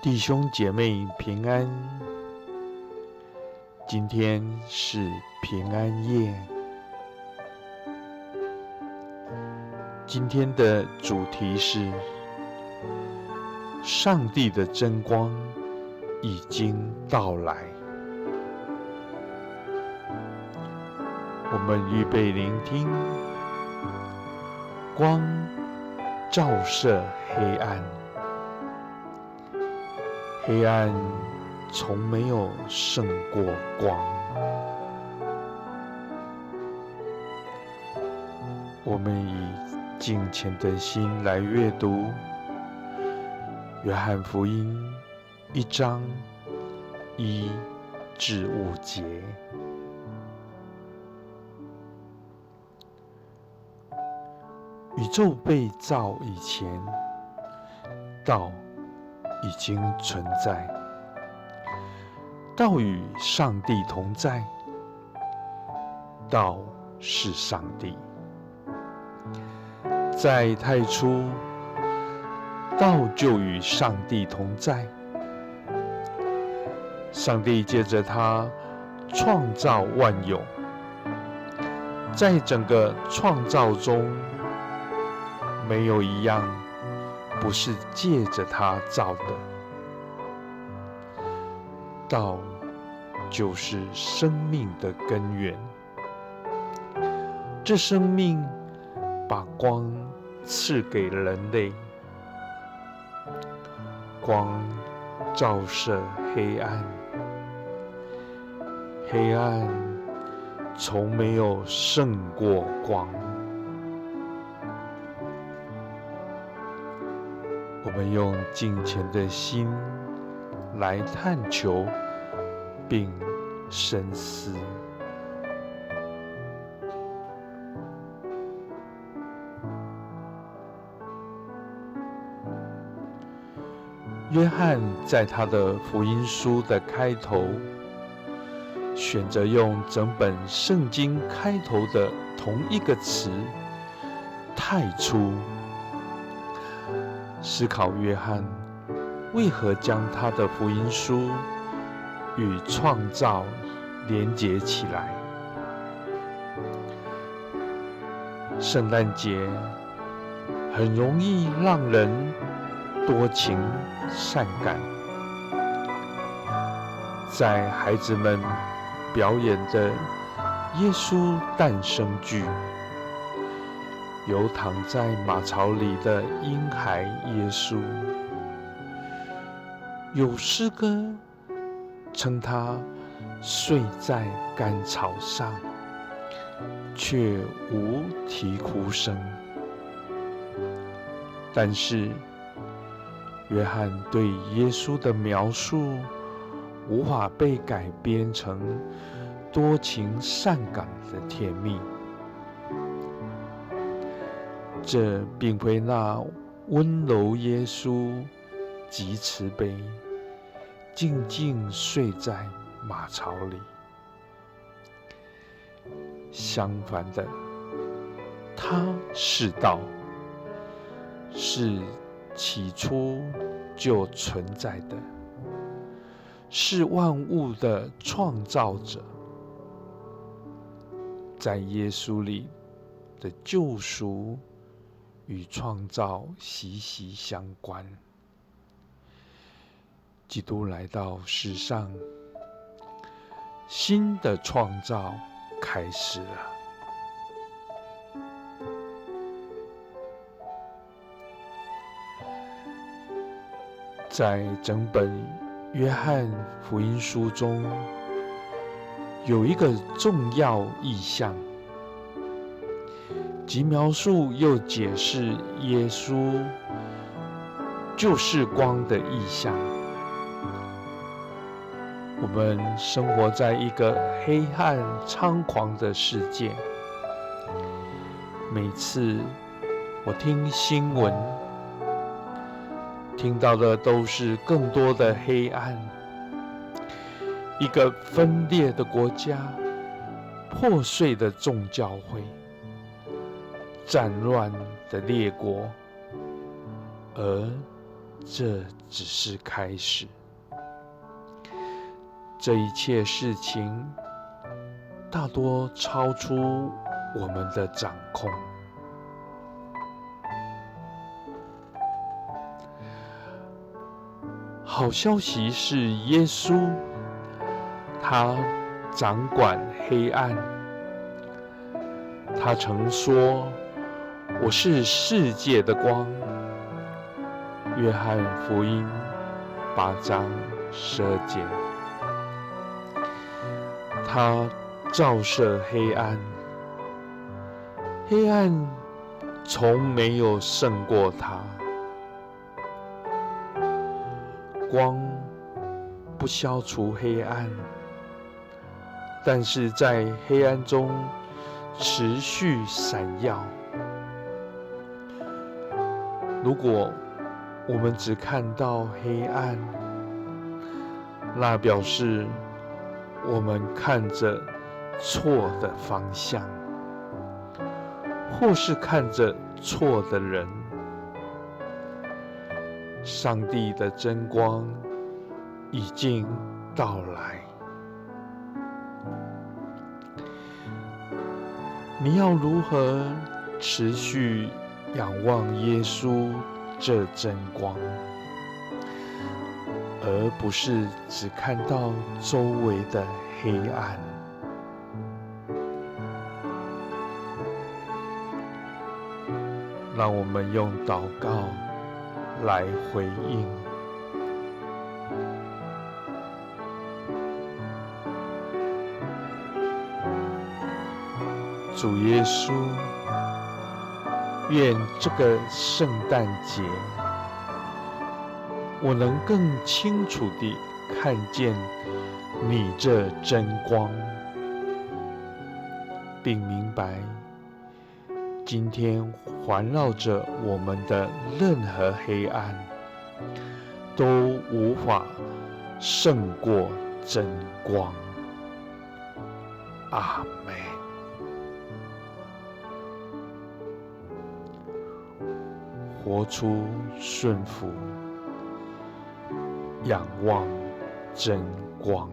弟兄姐妹平安，今天是平安夜。今天的主题是上帝的真光已经到来。我们预备聆听，光照射黑暗，黑暗从没有胜过光。我们以敬虔的心来阅读约翰福音1章1至5节。宇宙被造以前，道已经存在，道与上帝同在，道是上帝。在太初，道就与上帝同在，上帝借着他创造万有，在整个创造中，没有一样不是借着他造的。道就是生命的根源，这生命把光赐给人类，光照射黑暗，黑暗从没有胜过光。我们用敬虔的心来探求并深思。约翰在他的福音书的开头，选择用整本圣经开头的同一个词“太初”，思考约翰为何将他的福音书与创造连结起来。圣诞节很容易让人多情善感，在孩子们表演的耶稣诞生剧，有躺在马槽里的婴孩耶稣，有诗歌称他睡在干草上，却无啼哭声。但是约翰对耶稣的描述无法被改编成多情善感的甜蜜，这并非那温柔耶稣极慈悲，静静睡在马槽里。相反的，他是道，是起初就存在的，是万物的创造者。在耶稣里的救赎与创造息息相关。基督来到世上，新的创造开始了。在整本约翰福音书中，有一个重要意象，即描述又解释耶稣就是光的意象。我们生活在一个黑暗猖狂的世界，每次我听新闻，听到的都是更多的黑暗。一个分裂的国家，破碎的众教会，战乱的列国，而这只是开始。这一切事情大多超出我们的掌控。好消息是，耶稣他掌管黑暗。他曾说：“我是世界的光。”约翰福音8章12节。他照射黑暗，黑暗从没有胜过他。光不消除黑暗，但是在黑暗中持续闪耀。如果我们只看到黑暗，那表示我们看着错的方向，或是看着错的人。上帝的真光已经到来。你要如何持续仰望耶稣这真光，而不是只看到周围的黑暗？让我们用祷告来回应。主耶稣，愿这个圣诞节，我能更清楚地看见你这真光，并明白今天环绕着我们的任何黑暗，都无法胜过真光。阿们。活出顺服，仰望真光。